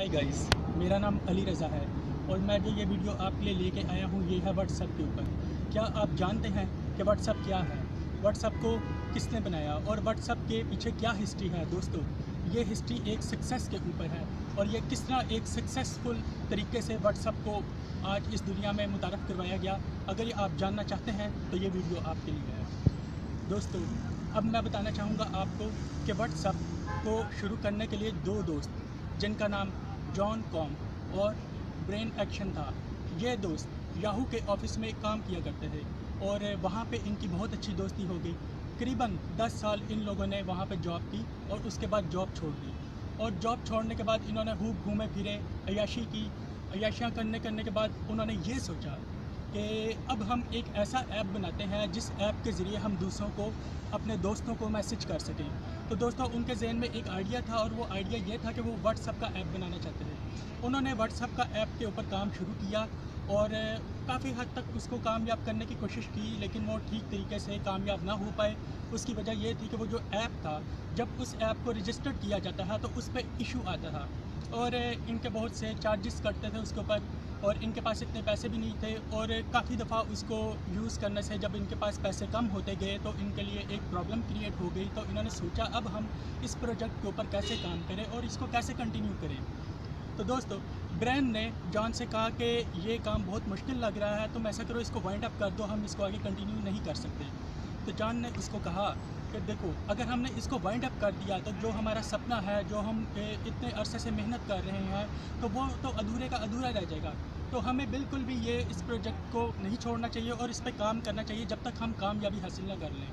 Hi guys, मेरा नाम अली रज़ा है और मैं जो ये वीडियो आपके लिए लेके आया हूँ ये है व्हाट्सएप के ऊपर। क्या आप जानते हैं कि व्हाट्सएप क्या है, व्हाट्सएप को किसने बनाया और व्हाट्सएप के पीछे क्या हिस्ट्री है? दोस्तों, ये हिस्ट्री एक सक्सेस के ऊपर है और ये किस तरह एक सक्सेसफुल तरीके से व्हाट्सएप को आज इस दुनिया में मुतारफ़ करवाया गया। अगर ये आप जानना चाहते हैं तो ये वीडियो आपके लिए है। दोस्तों, अब मैं बताना चाहूँगा आपको कि व्हाट्सएप को शुरू करने के लिए दो दोस्त जिनका नाम जॉन कॉम और ब्रेन एक्शन था, ये दोस्त याहू के ऑफिस में काम किया करते थे और वहाँ पे इनकी बहुत अच्छी दोस्ती हो गई। करीबन 10 साल इन लोगों ने वहाँ पे जॉब की और उसके बाद जॉब छोड़ दी और जॉब छोड़ने के बाद इन्होंने खूब घूमे फिरे, अय्याशी की। अय्याशियाँ करने के बाद उन्होंने ये सोचा कि अब हम एक ऐसा ऐप बनाते हैं जिस ऐप के ज़रिए हम दूसरों को, अपने दोस्तों को मैसेज कर सकें। तो दोस्तों, उनके जहन में एक आइडिया था और वो आइडिया ये था कि वो व्हाट्सएप का ऐप बनाना चाहते थे। उन्होंने व्हाट्सएप का ऐप के ऊपर काम शुरू किया और काफ़ी हद तक उसको कामयाब करने की कोशिश की, लेकिन वो ठीक तरीके से कामयाब ना हो पाए। उसकी वजह ये थी कि वो जो ऐप था, जब उस ऐप को रजिस्टर्ड किया जाता था तो उस पर इशू आता था और इनके बहुत से चार्जेस कटते थे उसके ऊपर और इनके पास इतने पैसे भी नहीं थे और काफ़ी दफ़ा उसको यूज़ करने से जब इनके पास पैसे कम होते गए तो इनके लिए एक प्रॉब्लम क्रिएट हो गई। तो इन्होंने सोचा अब हम इस प्रोजेक्ट के ऊपर कैसे काम करें और इसको कैसे कंटिन्यू करें। तो दोस्तों, ब्रेन ने जॉन से कहा कि ये काम बहुत मुश्किल लग रहा है, तुम ऐसा करो इसको वाइंड अप कर दो, हम इसको आगे कंटिन्यू नहीं कर सकते। तो जॉन ने उसको कहा कि देखो, अगर हमने इसको वाइंड अप कर दिया तो जो हमारा सपना है, जो हम इतने अरसे से मेहनत कर रहे हैं, तो वो तो अधूरे का अधूरा रह जाएगा। तो हमें बिल्कुल भी ये इस प्रोजेक्ट को नहीं छोड़ना चाहिए और इस पर काम करना चाहिए जब तक हम कामयाबी हासिल ना कर लें।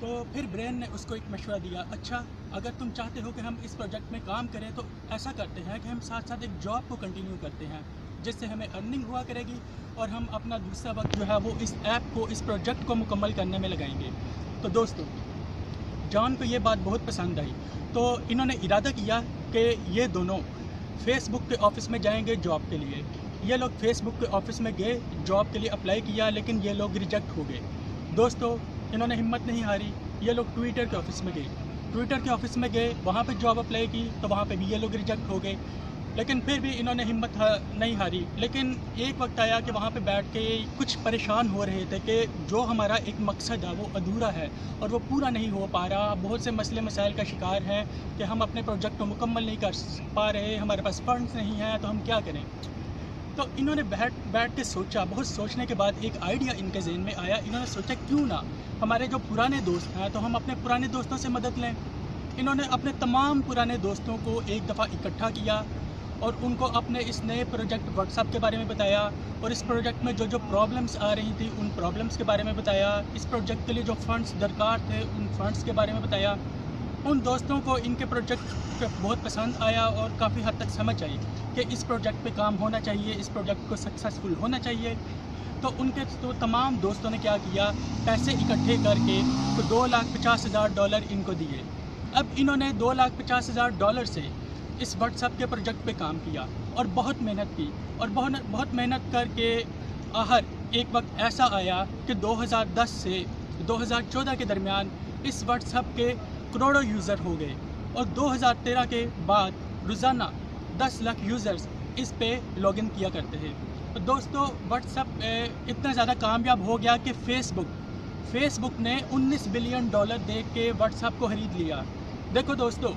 तो फिर ब्रेन ने उसको एक मशवरा दिया, अच्छा अगर तुम चाहते हो कि हम इस प्रोजेक्ट में काम करें तो ऐसा करते हैं कि हम साथ साथ एक जॉब को कंटिन्यू करते हैं जिससे हमें अर्निंग हुआ करेगी और हम अपना दूसरा वक्त जो है वो इस ऐप को, इस प्रोजेक्ट को मुकम्मल करने में लगाएंगे। तो दोस्तों, जॉन को ये बात बहुत पसंद आई तो इन्होंने इरादा किया कि ये दोनों फेसबुक के ऑफ़िस में जाएंगे जॉब के लिए। ये लोग फेसबुक के ऑफ़िस में गए, जॉब के लिए अप्लाई किया, लेकिन ये लोग रिजेक्ट हो गए। दोस्तों, इन्होंने हिम्मत नहीं हारी, ये लोग ट्विटर के ऑफ़िस में गए। ट्विटर के ऑफ़िस में गए, वहाँ पे जॉब अप्लाई की तो वहाँ पे भी ये लोग रिजेक्ट हो गए, लेकिन फिर भी इन्होंने हिम्मत नहीं हारी। लेकिन एक वक्त आया कि वहाँ पे बैठ के कुछ परेशान हो रहे थे कि जो हमारा एक मकसद है वो अधूरा है और वो पूरा नहीं हो पा रहा। बहुत से मसले मसाइल का शिकार हैं कि हम अपने प्रोजेक्ट को मुकम्मल नहीं कर पा रहे, हमारे पास फंड्स नहीं हैं, तो हम क्या करें। तो इन्होंने बैठ के सोचा, बहुत सोचने के बाद एक आइडिया इनके जहन में आया। इन्होंने सोचा क्यों ना हमारे जो पुराने दोस्त हैं तो हम अपने पुराने दोस्तों से मदद लें। इन्होंने अपने तमाम पुराने दोस्तों को एक दफ़ा इकट्ठा किया और उनको अपने इस नए प्रोजेक्ट व्हाट्सएप के बारे में बताया और इस प्रोजेक्ट में जो जो प्रॉब्लम्स आ रही थी उन प्रॉब्लम्स के बारे में बताया। इस प्रोजेक्ट के लिए जो फ़ंड्स दरकार थे उन फ़ंड्स के बारे में बताया। उन दोस्तों को इनके प्रोजेक्ट बहुत पसंद आया और काफ़ी हद तक समझ आई कि इस प्रोजेक्ट पे काम होना चाहिए, इस प्रोजेक्ट को सक्सेसफुल होना चाहिए। तो उनके तो तमाम दोस्तों ने क्या किया, पैसे इकट्ठे करके तो $2,50,000 इनको दिए। अब इन्होंने $2,50,000 से इस व्हाट्सएप के प्रोजेक्ट पे काम किया और बहुत मेहनत की और बहुत मेहनत करके आखिर एक वक्त ऐसा आया कि 2010 से 2014 के दरमियान इस व्हाट्सएप के करोड़ों यूज़र हो गए और 2013 के बाद रोज़ाना 10 लाख यूज़र्स इस पे लॉगिन किया करते थे। तो दोस्तों, व्हाट्सएप इतना ज़्यादा कामयाब हो गया कि फेसबुक ने $19 बिलियन दे के व्हाट्सएप को ख़रीद लिया। देखो दोस्तों,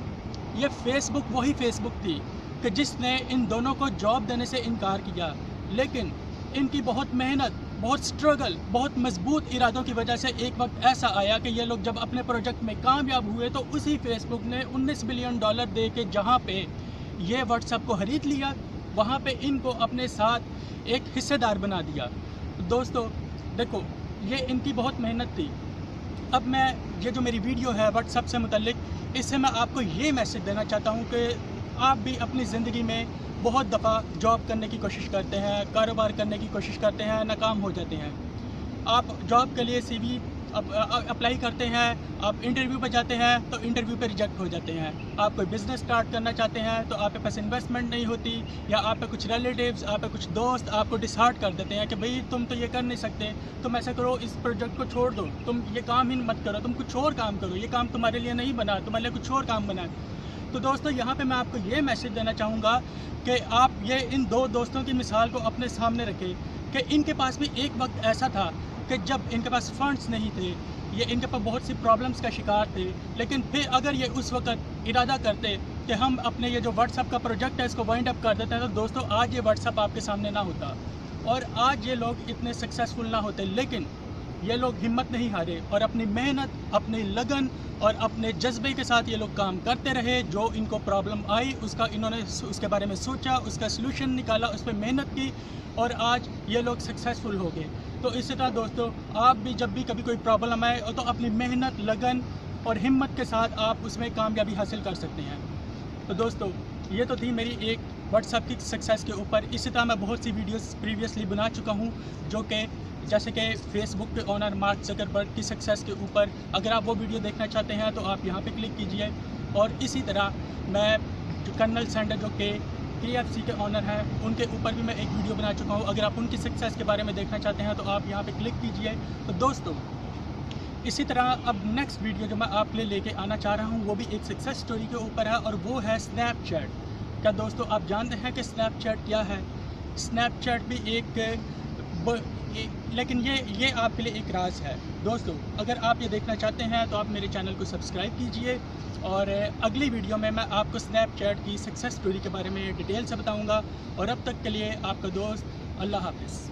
ये फेसबुक वही फेसबुक थी कि जिसने इन दोनों को जॉब देने से इनकार किया, लेकिन इनकी बहुत मेहनत, बहुत स्ट्रगल, बहुत मजबूत इरादों की वजह से एक वक्त ऐसा आया कि ये लोग जब अपने प्रोजेक्ट में कामयाब हुए तो उसी फेसबुक ने $19 बिलियन दे के जहाँ पे ये व्हाट्सएप को ख़रीद लिया, वहाँ पे इनको अपने साथ एक हिस्सेदार बना दिया। तो दोस्तों देखो, ये इनकी बहुत मेहनत थी। अब मैं ये जो मेरी वीडियो है व्हाट्सएप से मुतल्लिक, इससे मैं आपको ये मैसेज देना चाहता हूँ कि आप भी अपनी ज़िंदगी में बहुत दफ़ा जॉब करने की कोशिश करते हैं, कारोबार करने की कोशिश करते हैं, नाकाम हो जाते हैं। आप जॉब के लिए CV अप्लाई करते हैं, आप इंटरव्यू पे जाते हैं तो इंटरव्यू पे रिजेक्ट हो जाते हैं। आप कोई बिज़नेस स्टार्ट करना चाहते हैं तो आप के पास इन्वेस्टमेंट नहीं होती, या आप पे कुछ रिलेटिव्स, आप पे कुछ दोस्त आपको डिसहार्ट कर देते हैं कि भाई तुम तो ये कर नहीं सकते, तुम ऐसा करो, इस प्रोजेक्ट को छोड़ दो, तुम ये काम ही मत करो, तुम कुछ और काम करो, ये काम तुम्हारे लिए नहीं बना, तुम्हारे लिए कुछ और काम बना। तो दोस्तों यहाँ पे मैं आपको ये मैसेज देना चाहूँगा कि आप ये इन दो दोस्तों की मिसाल को अपने सामने रखें कि इनके पास भी एक वक्त ऐसा था कि जब इनके पास फंड्स नहीं थे, ये इनके पास बहुत सी प्रॉब्लम्स का शिकार थे, लेकिन फिर अगर ये उस वक्त इरादा करते कि हम अपने ये जो व्हाट्सएप का प्रोजेक्ट है इसको वाइंड अप कर देते हैं, तो दोस्तों आज ये व्हाट्सएप आपके सामने ना होता और आज ये लोग इतने सक्सेसफुल ना होते। लेकिन ये लोग हिम्मत नहीं हारे और अपनी मेहनत, अपनी लगन और अपने जज्बे के साथ ये लोग काम करते रहे। जो इनको प्रॉब्लम आई उसका इन्होंने उसके बारे में सोचा, उसका सलूशन निकाला, उस पर मेहनत की और आज ये लोग सक्सेसफुल हो गए। तो इसी तरह दोस्तों आप भी जब भी कभी कोई प्रॉब्लम आए तो अपनी मेहनत, लगन और हिम्मत के साथ आप उसमें कामयाबी हासिल कर सकते हैं। तो दोस्तों ये तो थी मेरी एक व्हाट्सएप की सक्सेस के ऊपर। इसी तरह मैं बहुत सी वीडियोस प्रीवियसली बना चुका हूँ जो कि जैसे कि फेसबुक के ओनर मार्क ज़करबर्ग की सक्सेस के ऊपर। अगर आप वो वीडियो देखना चाहते हैं तो आप यहाँ पे क्लिक कीजिए। और इसी तरह मैं जो कर्नल सैंडर जो कि KFC के ओनर हैं उनके ऊपर भी मैं एक वीडियो बना चुका हूँ। अगर आप उनकी सक्सेस के बारे में देखना चाहते हैं तो आप यहाँ पे क्लिक कीजिए। तो दोस्तों इसी तरह अब नेक्स्ट वीडियो जो मैं आप लेके आना चाह रहा हूँ वो भी एक सक्सेस स्टोरी के ऊपर है और वो है स्नैपचैट। क्या दोस्तों आप जानते हैं कि स्नैपचैट क्या है? स्नैपचैट भी लेकिन ये आपके लिए एक राज है। दोस्तों अगर आप ये देखना चाहते हैं तो आप मेरे चैनल को सब्सक्राइब कीजिए और अगली वीडियो में मैं आपको स्नैपचैट की सक्सेस स्टोरी के बारे में डिटेल से बताऊंगा। और अब तक के लिए आपका दोस्त, अल्लाह हाफ़िज़।